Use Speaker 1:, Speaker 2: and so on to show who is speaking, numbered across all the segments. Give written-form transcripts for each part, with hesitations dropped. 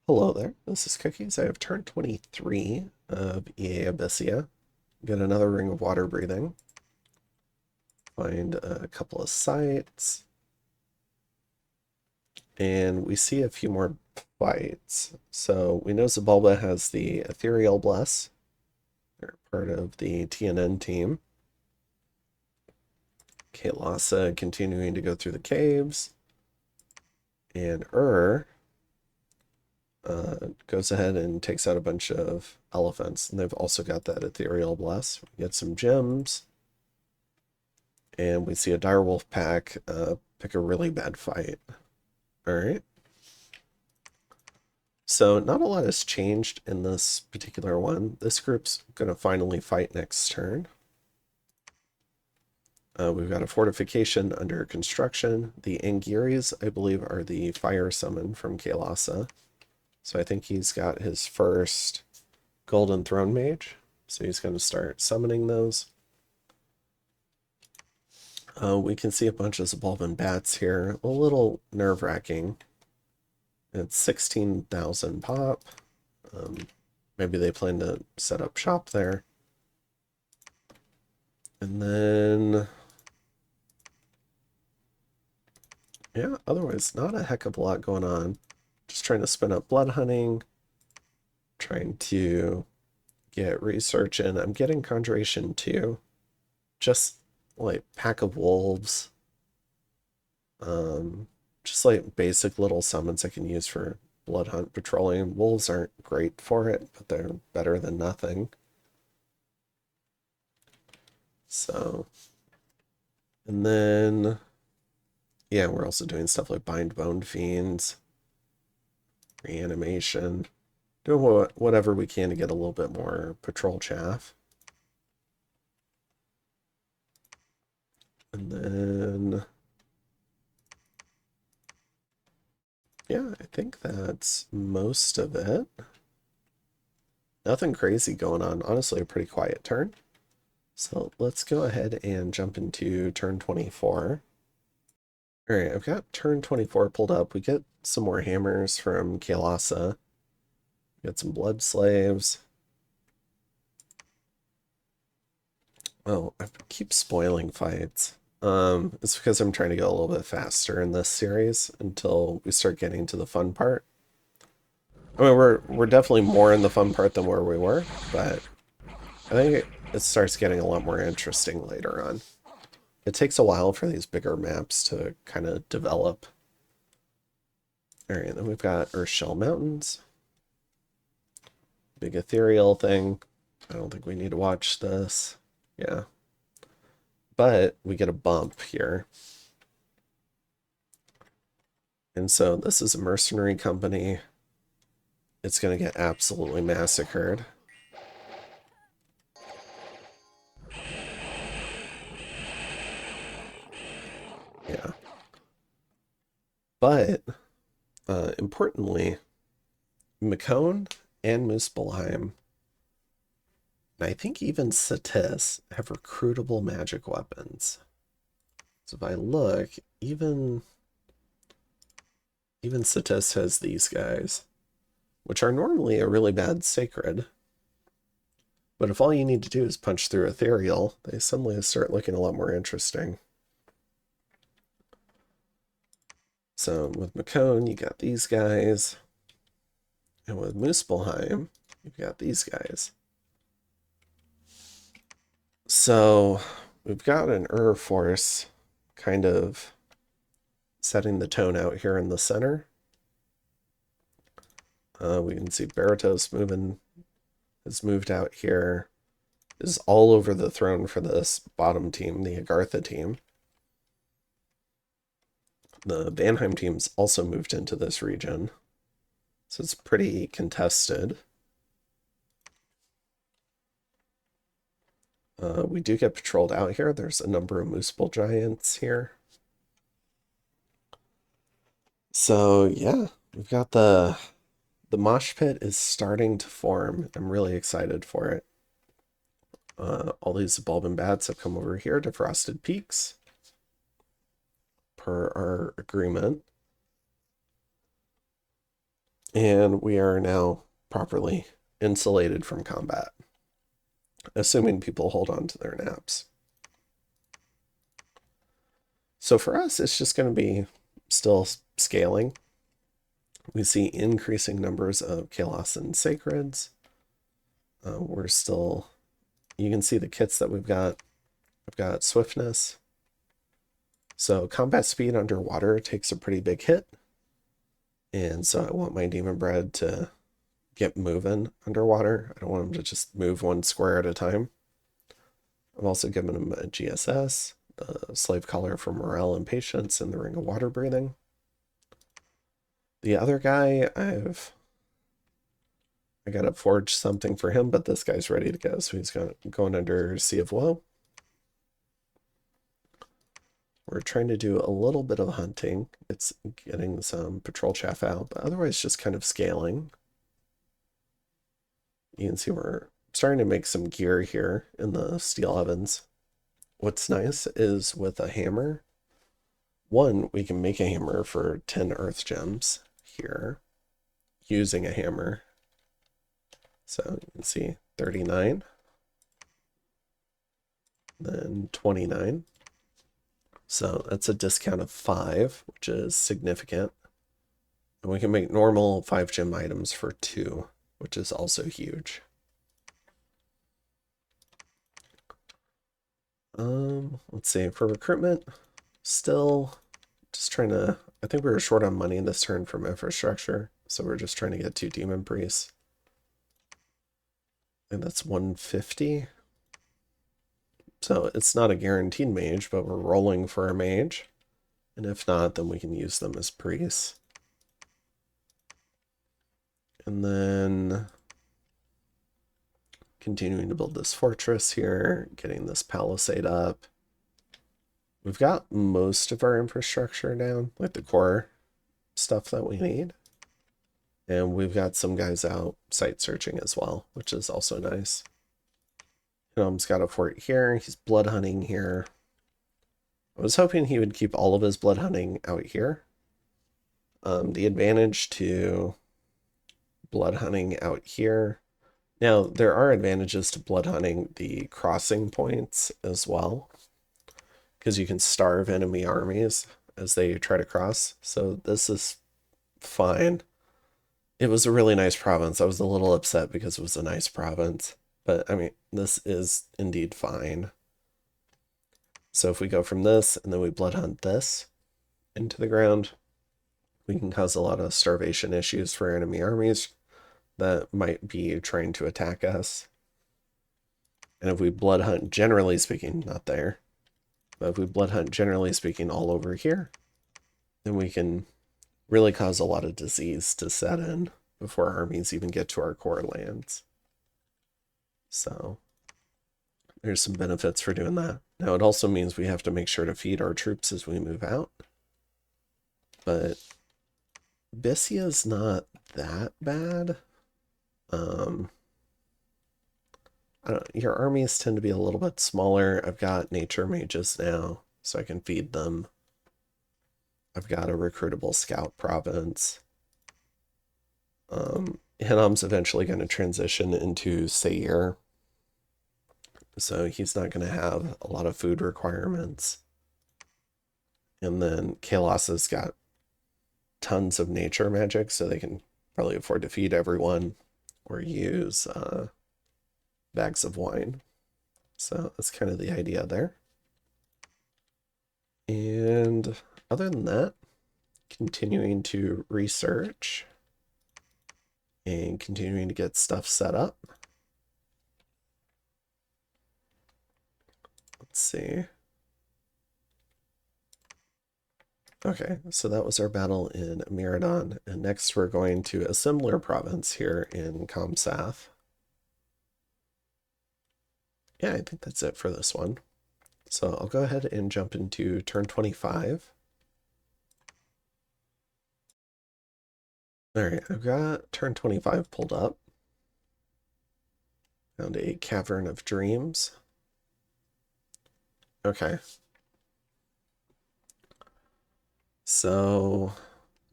Speaker 1: Hello there, this is Cookies. I have turn 23 of EA Abysia. Get another ring of water breathing. Find a couple of sites. And we see a few more fights. So we know Zabalba has the Ethereal Bless. They're part of the TNN team. Kael'thasa continuing to go through the caves. And goes ahead and takes out a bunch of elephants. And they've also got that Ethereal Bless. We get some gems. And we see a direwolf pack pick a really bad fight. Alright. So not a lot has changed in this particular one. This group's going to finally fight next turn. We've got a fortification under construction. The Angiris, I believe, are the fire summon from Kael'thasa. So I think he's got his first Golden Throne Mage. So he's going to start summoning those. We can see a bunch of Zabalban bats here. A little nerve-wracking. It's 16,000 pop. Maybe they plan to set up shop there. And then, yeah, otherwise not a heck of a lot going on. Just trying to spin up blood hunting. Trying to get research in. I'm getting conjuration too. Just like pack of wolves. Just like basic little summons I can use for blood hunt patrolling. Wolves aren't great for it, but they're better than nothing. So, and then, yeah, we're also doing stuff like bind bone fiends, reanimation, doing whatever we can to get a little bit more patrol chaff. And then, yeah, I think that's most of it. Nothing crazy going on. Honestly, a pretty quiet turn. So let's go ahead and jump into turn 24. All right, I've got turn 24 pulled up. We get some more hammers from Kael'thasa. Get some blood slaves. Oh, I keep spoiling fights. It's because I'm trying to go a little bit faster in this series until we start getting to the fun part. I mean, we're definitely more in the fun part than where we were, but I think it starts getting a lot more interesting later on. It takes a while for these bigger maps to kind of develop. All right, then we've got Earthshell Mountains. Big ethereal thing. I don't think we need to watch this. Yeah. But we get a bump here. And so this is a mercenary company. It's going to get absolutely massacred. Yeah. But, importantly, Macone and Muspelheim, and I think even Satis, have recruitable magic weapons. So if I look, even Satis has these guys, which are normally a really bad sacred. But if all you need to do is punch through ethereal, they suddenly start looking a lot more interesting. So with Macone, you got these guys. And with Muspelheim, you've got these guys. So we've got an Force kind of setting the tone out here in the center. We can see Baratos has moved out here. Is all over the throne for this bottom team, the Agartha team. The Vanheim team's also moved into this region. So it's pretty contested. We do get patrolled out here. There's a number of Muspel giants here. So yeah, we've got the mosh pit is starting to form. I'm really excited for it. All these Bulban bats have come over here to Frosted Peaks per our agreement. And we are now properly insulated from combat, assuming people hold on to their naps. So for us, it's just going to be still scaling. We see increasing numbers of Chaos and Sacreds. We're still, you can see the kits that we've got. I've got Swiftness. So combat speed underwater takes a pretty big hit. And so I want my Demon Bread to get moving underwater. I don't want him to just move one square at a time. I've also given him a GSS, a Slave Collar for Morale and Patience, and the Ring of Water Breathing. The other guy, I gotta forge something for him, but this guy's ready to go, so he's going under Sea of Woe. We're trying to do a little bit of hunting. It's getting some patrol chaff out, but otherwise just kind of scaling. You can see we're starting to make some gear here in the steel ovens. What's nice is with a hammer, one, we can make a hammer for 10 earth gems here using a hammer. So you can see 39, then 29. So that's a discount of 5, which is significant. And we can make normal 5 gem items for 2, which is also huge. Let's see, for recruitment, still just trying to, I think we were short on money this turn from infrastructure, so we're just trying to get 2 demon priests. And that's 150. So it's not a guaranteed mage, but we're rolling for a mage. And if not, then we can use them as priests. And then continuing to build this fortress here, getting this palisade up. We've got most of our infrastructure down, like the core stuff that we need. And we've got some guys out site searching as well, which is also nice. He's got a fort here. He's blood hunting here. I was hoping he would keep all of his blood hunting out here. The advantage to blood hunting out here. Now, there are advantages to blood hunting the crossing points as well, because you can starve enemy armies as they try to cross. So this is fine. It was a really nice province. I was a little upset because it was a nice province, but I mean, this is indeed fine. So if we go from this and then we blood hunt this into the ground, we can cause a lot of starvation issues for enemy armies that might be trying to attack us. And if we blood hunt, generally speaking, not there, but if we blood hunt, generally speaking, all over here, then we can really cause a lot of disease to set in before armies even get to our core lands. So there's some benefits for doing that. Now, it also means we have to make sure to feed our troops as we move out. But Abysia is not that bad. I don't, your armies tend to be a little bit smaller. I've got nature mages now, so I can feed them. I've got a recruitable scout province. Hinnom's eventually going to transition into Sayer, so he's not going to have a lot of food requirements. And then Kalos has got tons of nature magic, so they can probably afford to feed everyone or use bags of wine. So that's kind of the idea there. And other than that, continuing to research and continuing to get stuff set up. Let's see. Okay, so that was our battle in Miradon, and next we're going to a similar province here in Comsath. Yeah, I think that's it for this one. So I'll go ahead and jump into turn 25. All right, I've got turn 25 pulled up. Found a Cavern of Dreams. Okay. So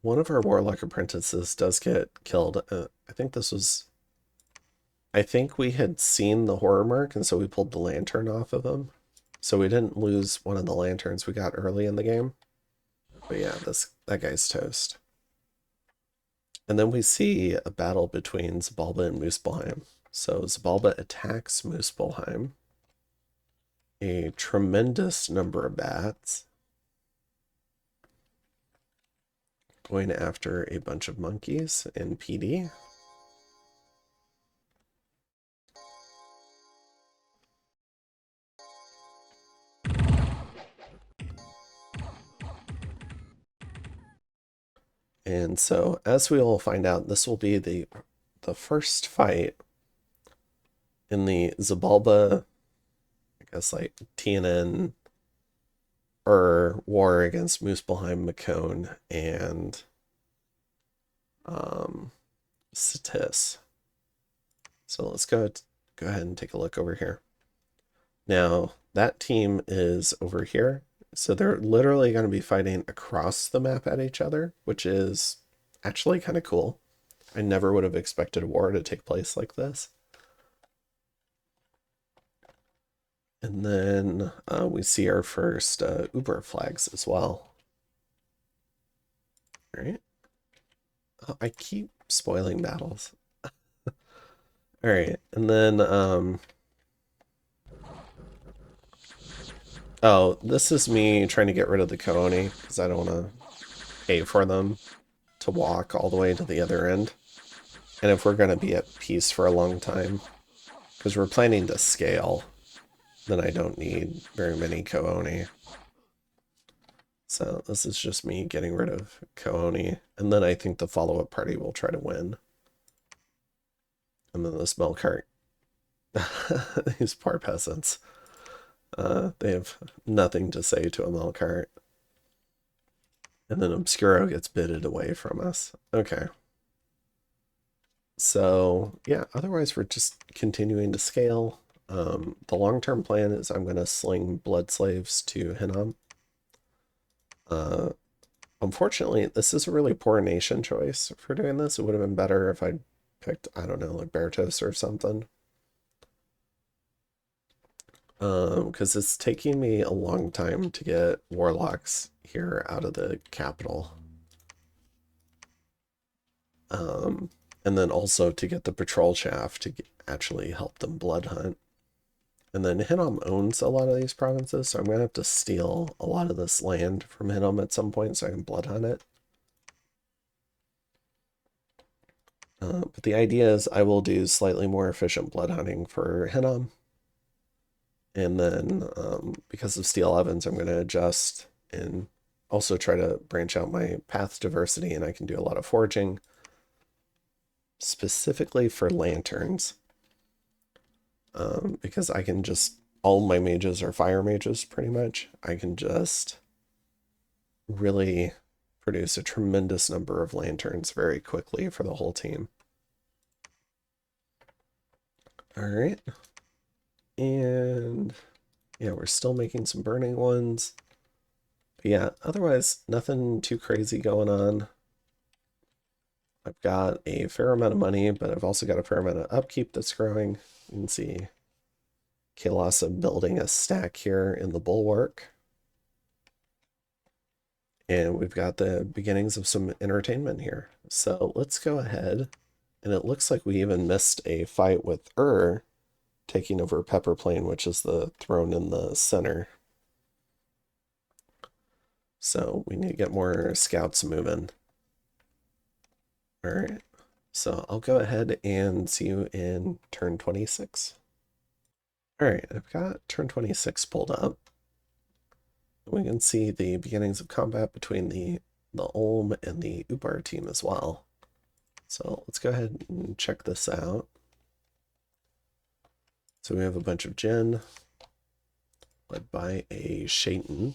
Speaker 1: one of our warlock apprentices does get killed. I think we had seen the horror mark, and so we pulled the lantern off of him. So we didn't lose one of the lanterns we got early in the game. But yeah, that guy's toast. And then we see a battle between Zabalba and Muspelheim. So Zabalba attacks Muspelheim. A tremendous number of bats. Going after a bunch of monkeys in PD. And so, as we will find out, this will be the first fight in the Zabalba, I guess, like TNN or war against Muspelheim, Macone, and Satis. So let's go ahead and take a look over here. Now, that team is over here. So they're literally going to be fighting across the map at each other, which is actually kind of cool. I never would have expected a war to take place like this. And then we see our first Uber flags as well. All right. Oh, I keep spoiling battles. All right. And then, oh, this is me trying to get rid of the Kooni because I don't want to pay for them to walk all the way to the other end. And if we're going to be at peace for a long time, because we're planning to scale, then I don't need very many Kooni. So this is just me getting rid of Kooni. And then I think the follow-up party will try to win. And then the smell cart. These poor peasants. They have nothing to say to a milk cart. And then Obscuro gets bitted away from us. Okay. So, yeah, otherwise we're just continuing to scale. The long-term plan is I'm going to sling blood slaves to Hinnom. Unfortunately, this is a really poor nation choice for doing this. It would have been better if I'd picked, I don't know, like Bertos or something. Because it's taking me a long time to get warlocks here out of the capital. And then also to get the patrol chaff to actually help them blood hunt. And then Hinnom owns a lot of these provinces, so I'm going to have to steal a lot of this land from Hinnom at some point so I can blood hunt it. But the idea is I will do slightly more efficient blood hunting for Hinnom. And then because of Steel Ovens, I'm going to adjust and also try to branch out my path diversity, and I can do a lot of forging, specifically for lanterns. Because I can just, all my mages are fire mages pretty much. I can just really produce a tremendous number of lanterns very quickly for the whole team. All right. And yeah, we're still making some burning ones. But yeah, otherwise, nothing too crazy going on. I've got a fair amount of money, but I've also got a fair amount of upkeep that's growing. You can see Kailasa building a stack here in the bulwark. And we've got the beginnings of some entertainment here. So let's go ahead. And it looks like we even missed a fight with taking over Pepper Plain, which is the throne in the center. So we need to get more scouts moving. All right. So I'll go ahead and see you in turn 26. All right, I've got turn 26 pulled up. We can see the beginnings of combat between the Ulm and the Ubar team as well. So let's go ahead and check this out. So we have a bunch of Jinn led by a Shaitan.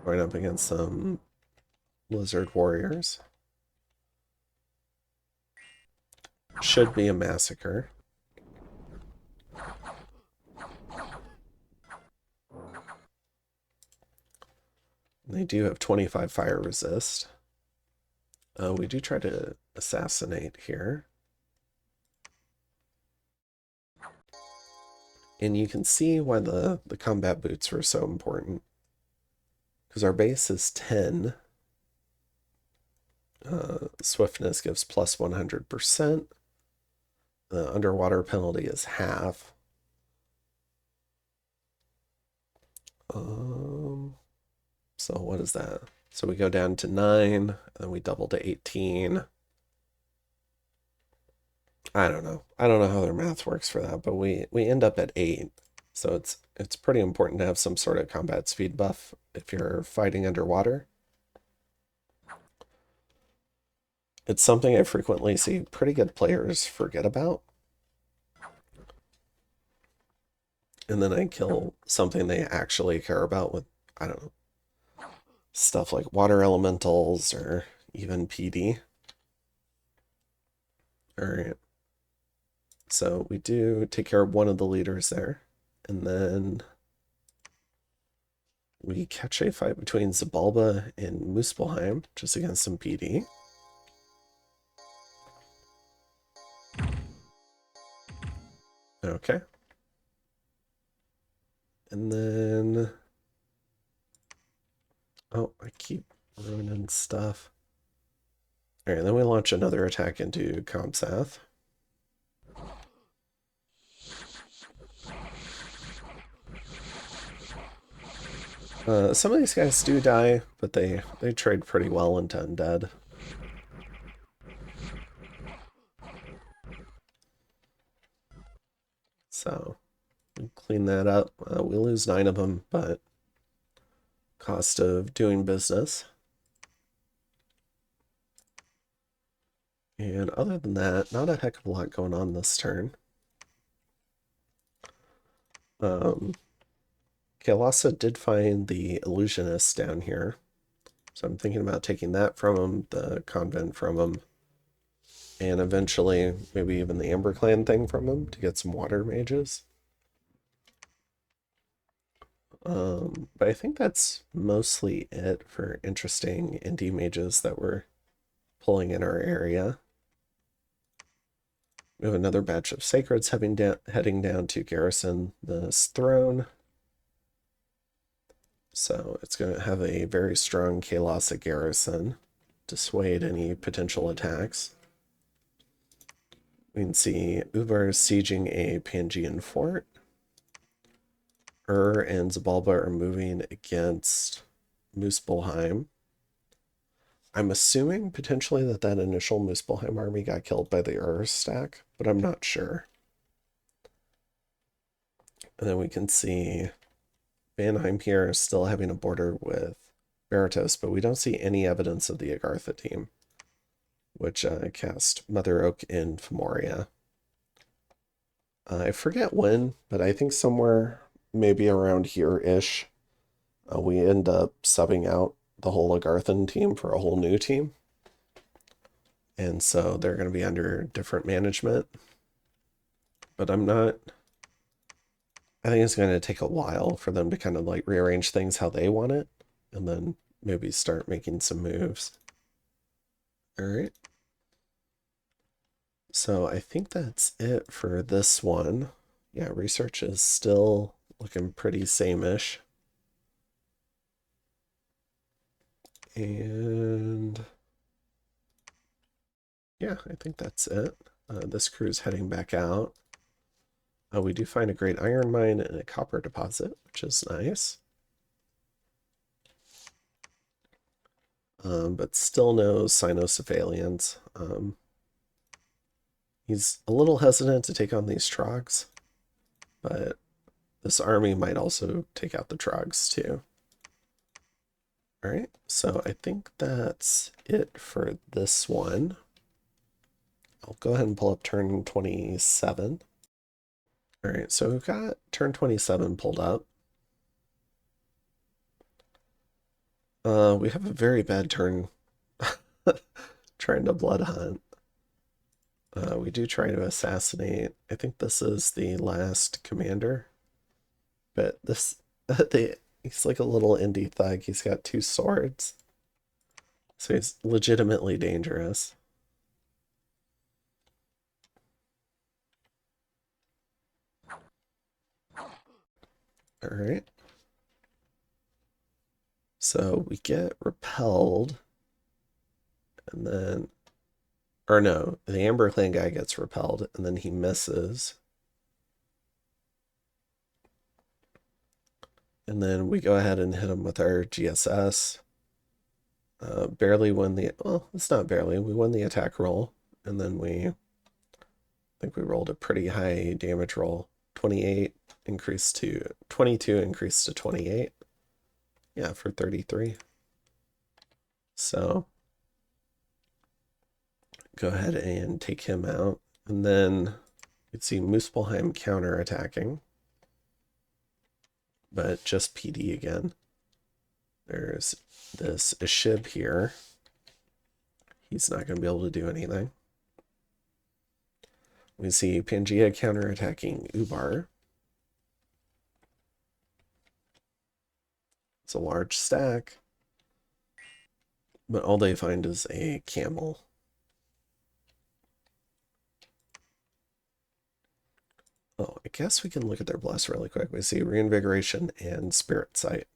Speaker 1: Going up against some Lizard Warriors. Should be a massacre. They do have 25 fire resist. We do try to assassinate here. And you can see why the combat boots were so important. Because our base is 10. Swiftness gives plus 100%. The underwater penalty is half. So what is that? So we go down to 9, and then we double to 18. I don't know. I don't know how their math works for that, but we end up at 8. So it's pretty important to have some sort of combat speed buff if you're fighting underwater. It's something I frequently see pretty good players forget about. And then I kill something they actually care about with, I don't know, stuff like water elementals or even PD. All right. So we do take care of one of the leaders there. And then we catch a fight between Zabalba and Muspelheim, just against some PD. Okay. And then... Oh, I keep ruining stuff. All right, then we launch another attack into Comsath. Some of these guys do die, but they trade pretty well into undead. So, we clean that up. We lose 9 of them, but cost of doing business. And other than that, not a heck of a lot going on this turn. Kael'thasa did find the illusionist down here. So I'm thinking about taking that from him, the convent from him, and eventually maybe even the Amber Clan thing from him to get some water mages. But I think that's mostly it for interesting indie mages that we're pulling in our area. We have another batch of Sacreds heading down to garrison this throne. So it's going to have a very strong Kael'thasa garrison, dissuade any potential attacks. We can see Uvar sieging a Pangean fort. And Zabalba are moving against Muspelheim. I'm assuming potentially that initial Muspelheim army got killed by the stack, but I'm not sure. And then we can see Vanheim here is still having a border with Baratos, but we don't see any evidence of the Agartha team, which cast Mother Oak in Femoria. I forget when, but I think somewhere maybe around here-ish, we end up subbing out the whole Agarthan team for a whole new team. And so they're going to be under different management. But I think it's going to take a while for them to kind of like rearrange things how they want it, and then maybe start making some moves. All right. So I think that's it for this one. Yeah, research is still looking pretty same-ish. And yeah, I think that's it. This crew's heading back out. We do find a great iron mine and a copper deposit, which is nice. But still no Cynocephalians. He's a little hesitant to take on these Trogs, but this army might also take out the Trogs too. All right, so I think that's it for this one. I'll go ahead and pull up turn 27. All right, so we've got turn 27 pulled up. We have a very bad turn trying to blood hunt. We do try to assassinate. I think this is the last commander, but this He's like a little indie thug. He's got 2 swords. So he's legitimately dangerous. Alright. So we get repelled. And then... Or no, the Amber Clan guy gets repelled, and then he misses. And then we go ahead and hit him with our GSS. Barely win the... Well, it's not barely. We won the attack roll. And then I think we rolled a pretty high damage roll. 28 increased to... 22 increased to 28. Yeah, for 33. So go ahead and take him out. And then you'd see Muspelheim counterattacking. But just PD again. There's this Ashib here. He's not going to be able to do anything. We see Pangea counterattacking Ubar. It's a large stack. But all they find is a camel. Oh, I guess we can look at their bless really quick. We see Reinvigoration and Spirit Sight,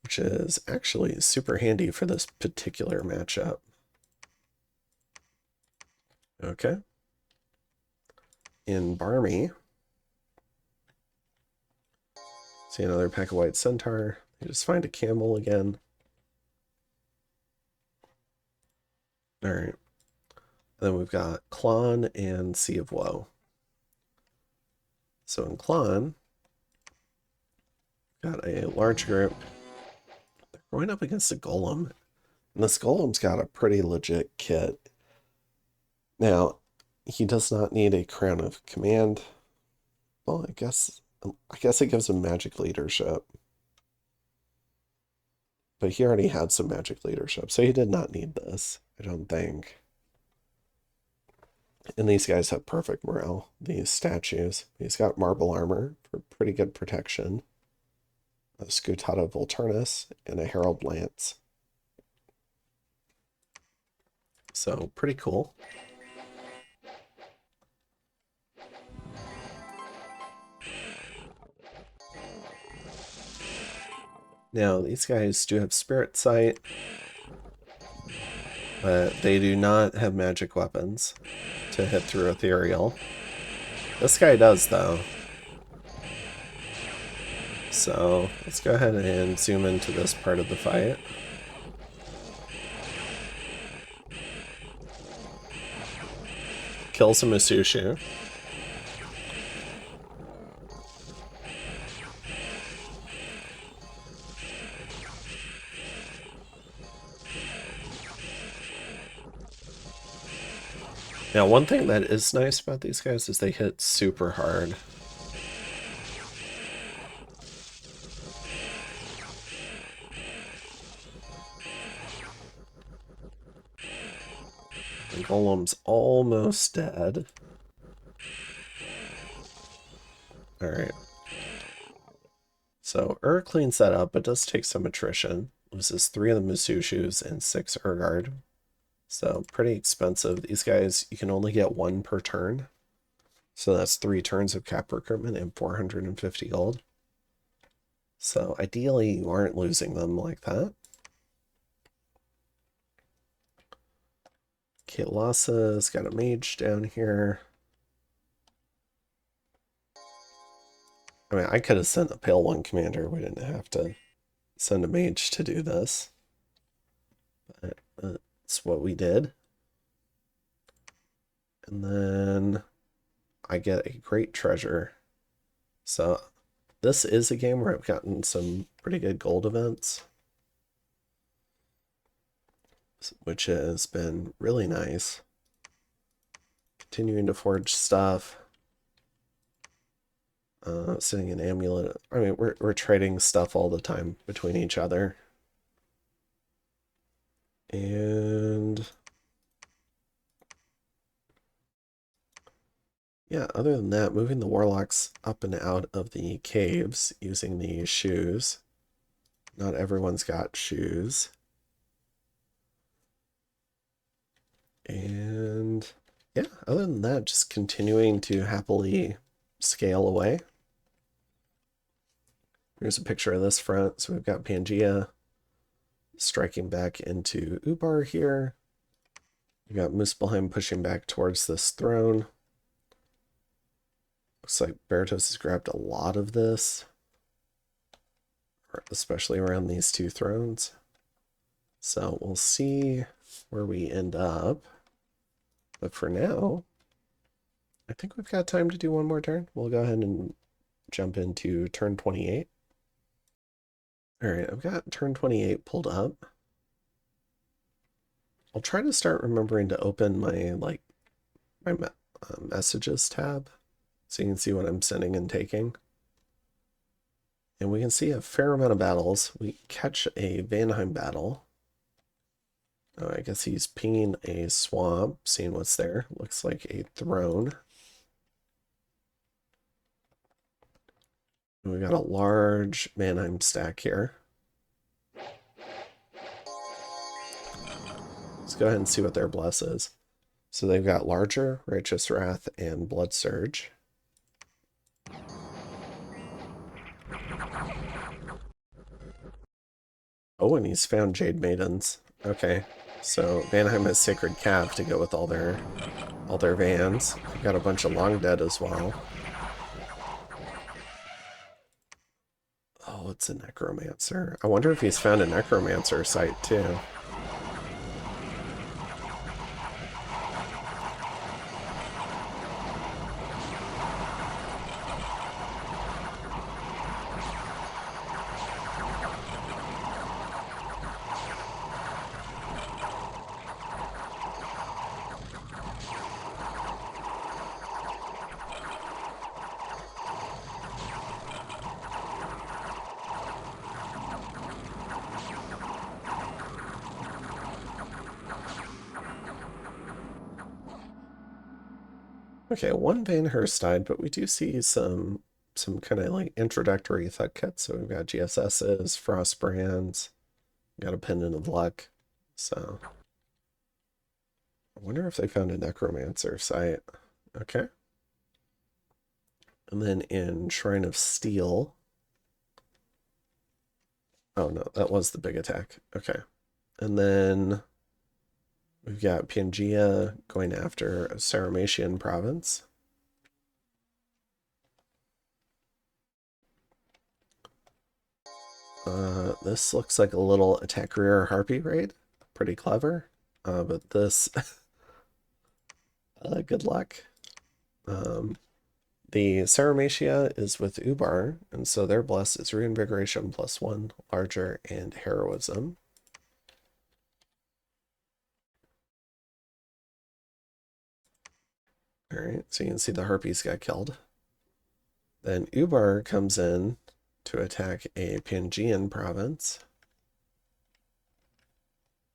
Speaker 1: which is actually super handy for this particular matchup. Okay. In Barmy, see another pack of White Centaur. You just find a camel again. All right. Then we've got Klon and Sea of Woe. So in Klon, got a large group. They're going up against a Golem. And this Golem's got a pretty legit kit. Now, he does not need a Crown of Command. Well, I guess it gives him magic leadership. But he already had some magic leadership, so he did not need this, I don't think. And these guys have perfect morale, these statues. He's got marble armor for pretty good protection. A Scutata Volturnus and a Herald Lance. So pretty cool. Now, these guys do have Spirit Sight, but they do not have magic weapons to hit through Ethereal. This guy does, though. So let's go ahead and zoom into this part of the fight. Kill some Musushu. Now, one thing that is nice about these guys is they hit super hard. The Golem's almost dead. Alright. So, cleans that up, but does take some attrition. Loses 3 of the Musushus and 6 Urgard. So, pretty expensive. These guys, you can only get 1 per turn. So that's 3 turns of cap recruitment and 450 gold. So ideally, you aren't losing them like that. Kaelasa's got a mage down here. I mean, I could have sent a Pale One commander. We didn't have to send a mage to do this. But that's what we did. And then I get a great treasure. So this is a game where I've gotten some pretty good gold events, which has been really nice. Continuing to forge stuff. Sitting an amulet. I mean, we're trading stuff all the time between each other. And Yeah, other than that, moving the warlocks up and out of the caves using the shoes. Not everyone's got shoes. And yeah, other than that, just continuing to happily scale away. Here's a picture of this front. So we've got Pangea striking back into Ubar here. We've got Muspelheim pushing back towards this throne. Looks like Baratos has grabbed a lot of this, especially around these two thrones. So we'll see where we end up. But for now, I think we've got time to do one more turn. We'll go ahead and jump into turn 28. All right, I've got turn 28 pulled up. I'll try to start remembering to open my messages tab so you can see what I'm sending and taking. And we can see a fair amount of battles. We catch a Vanheim battle. Oh, I guess he's pinging a swamp, seeing what's there. Looks like a throne. We got a large Mannheim stack here. Let's go ahead and see what their bless is. So they've got Larger, Righteous Wrath, and Blood Surge. Oh, and he's found Jade Maidens. Okay, so Vanheim has Sacred Calf to go with all their vans. We've got a bunch of Long Dead as well. Oh, it's a Necromancer. I wonder if he's found a Necromancer site too. Okay, one Vanhurst died, but we do see some kind of like introductory thug kits. So we've got GSSs, Frostbrands, got a Pendant of Luck. So I wonder if they found a Necromancer site. Okay. And then in Shrine of Steel. Oh no, that was the big attack. Okay. And then we've got Pangea going after Saramatian province. This looks like a little attack rear harpy raid. Pretty clever. But this, good luck. The Saramatia is with Ubar, and so their bless is Reinvigoration +1, Larger, and Heroism. Alright, so you can see the Harpies got killed. Then Ubar comes in to attack a Pangean province.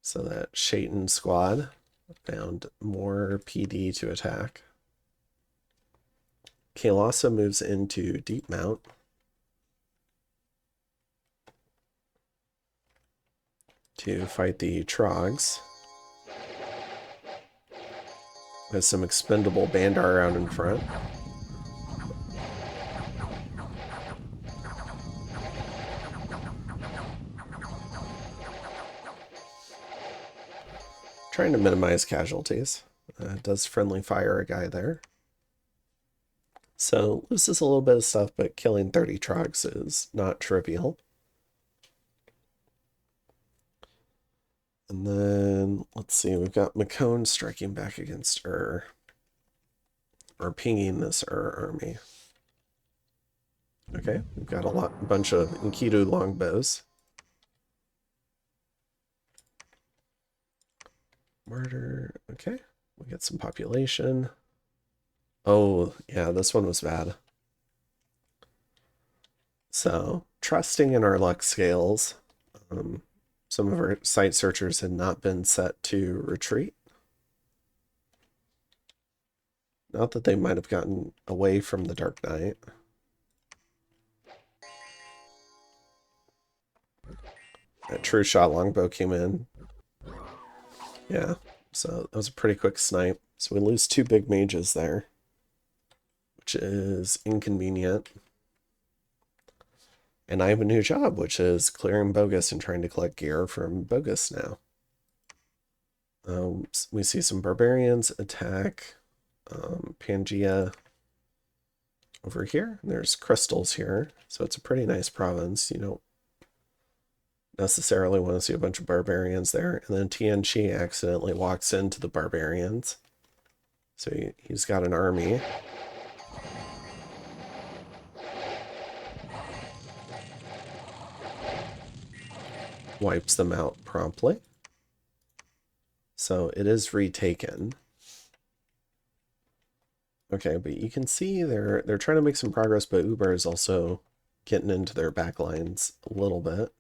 Speaker 1: So that Shaitan squad found more PD to attack. Kaelasa moves into Deep Mount. To fight the Trogs. With some expendable Bandar out in front. Trying to minimize casualties. Does friendly fire a guy there. So loses a little bit of stuff, but killing 30 Trogs is not trivial. And then, let's see, we've got Macone striking back against Ur. Or pinging this Ur army. Okay, we've got a bunch of Enkidu longbows. Murder, okay. We get some population. Oh, yeah, this one was bad. So, trusting in our luck scales. Some of our site searchers had not been set to retreat. Not that they might have gotten away from the Dark Knight. That True Shot longbow came in. Yeah, so that was a pretty quick snipe. So we lose 2 big mages there, which is inconvenient. And I have a new job, which is clearing Bogus and trying to collect gear from Bogus now. We see some barbarians attack Pangea over here. There's crystals here, so it's a pretty nice province. You don't necessarily want to see a bunch of barbarians there. And then Tianchi accidentally walks into the barbarians. So he's got an army. Wipes them out promptly. So it is retaken. Okay, but you can see they're trying to make some progress, but Uber is also getting into their backlines a little bit.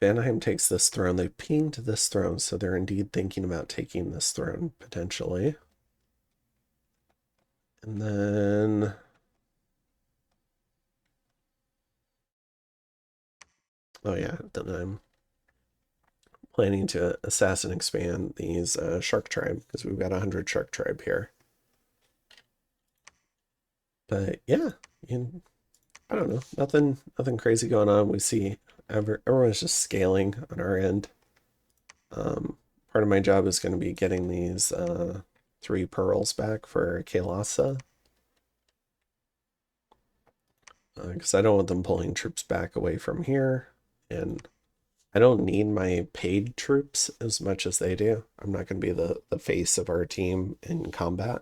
Speaker 1: Vanheim takes this throne. They pinged this throne, so they're indeed thinking about taking this throne, potentially. And then... oh yeah, then I'm planning to assassin expand these Shark Tribe, because we've got 100 Shark Tribe here. But yeah, I don't know, nothing crazy going on. We see everyone's just scaling on our end. Part of my job is going to be getting these 3 pearls back for Kailasa. Because I don't want them pulling troops back away from here. And I don't need my paid troops as much as they do. I'm not going to be the face of our team in combat.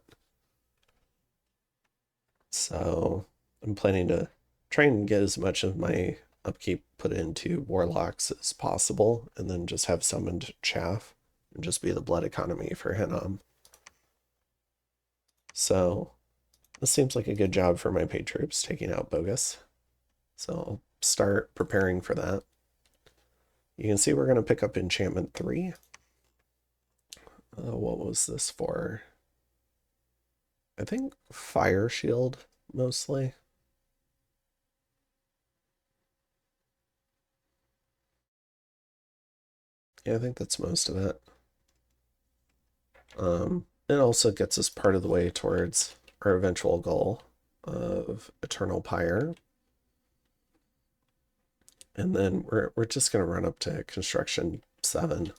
Speaker 1: So I'm planning to try and get as much of my upkeep put into warlocks as possible, and then just have summoned chaff and just be the blood economy for Henam. So this seems like a good job for my paid troops, taking out Bogus. So I'll start preparing for that. You can see we're going to pick up enchantment 3. What was this for? I think fire shield mostly. Yeah, I think that's most of it. It also gets us part of the way towards our eventual goal of Eternal Pyre. And then we're just going to run up to construction 7.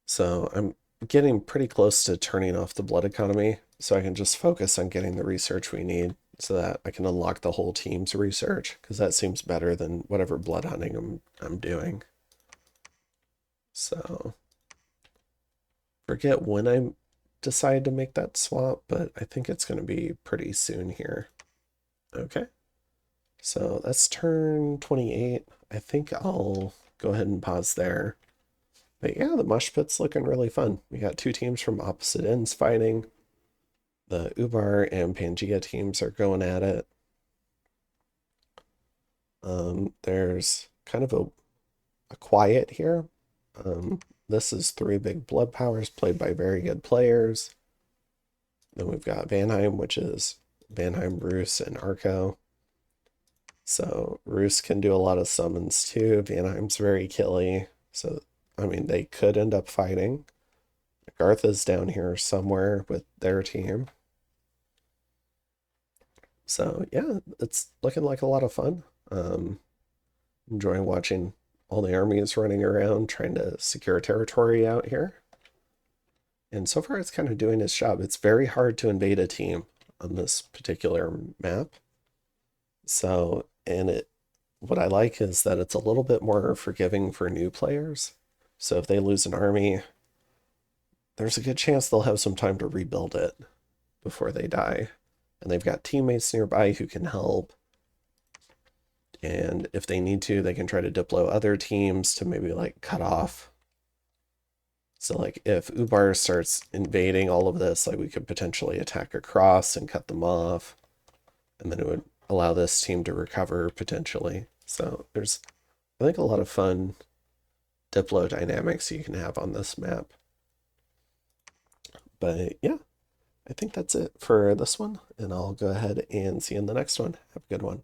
Speaker 1: So I'm getting pretty close to turning off the blood economy, so I can just focus on getting the research we need so that I can unlock the whole team's research, because that seems better than whatever blood hunting I'm doing. So forget when I decide to make that swap, but I think it's going to be pretty soon here. Okay. So that's turn 28. I think I'll go ahead and pause there. But yeah, the Mush Pit's looking really fun. We got 2 teams from opposite ends fighting. The Ubar and Pangea teams are going at it. There's kind of a quiet here. This is 3 big blood powers played by very good players. Then we've got Vanheim, which is Vanheim, Roos, and Arco. So Roos can do a lot of summons too. Vanheim's very killy. So, I mean, they could end up fighting. Gartha's down here somewhere with their team. So yeah, it's looking like a lot of fun. Enjoying watching all the armies running around trying to secure territory out here. And so far it's kind of doing its job. It's very hard to invade a team on this particular map. So, and what I like is that it's a little bit more forgiving for new players. So if they lose an army, there's a good chance they'll have some time to rebuild it before they die. And they've got teammates nearby who can help. And if they need to, they can try to diplo other teams to maybe like cut off. So like if Ubar starts invading all of this, like we could potentially attack across and cut them off. And then it would allow this team to recover potentially. So there's, I think, a lot of fun Diplo dynamics you can have on this map. But yeah, I think that's it for this one, and I'll go ahead and see you in the next one. Have a good one.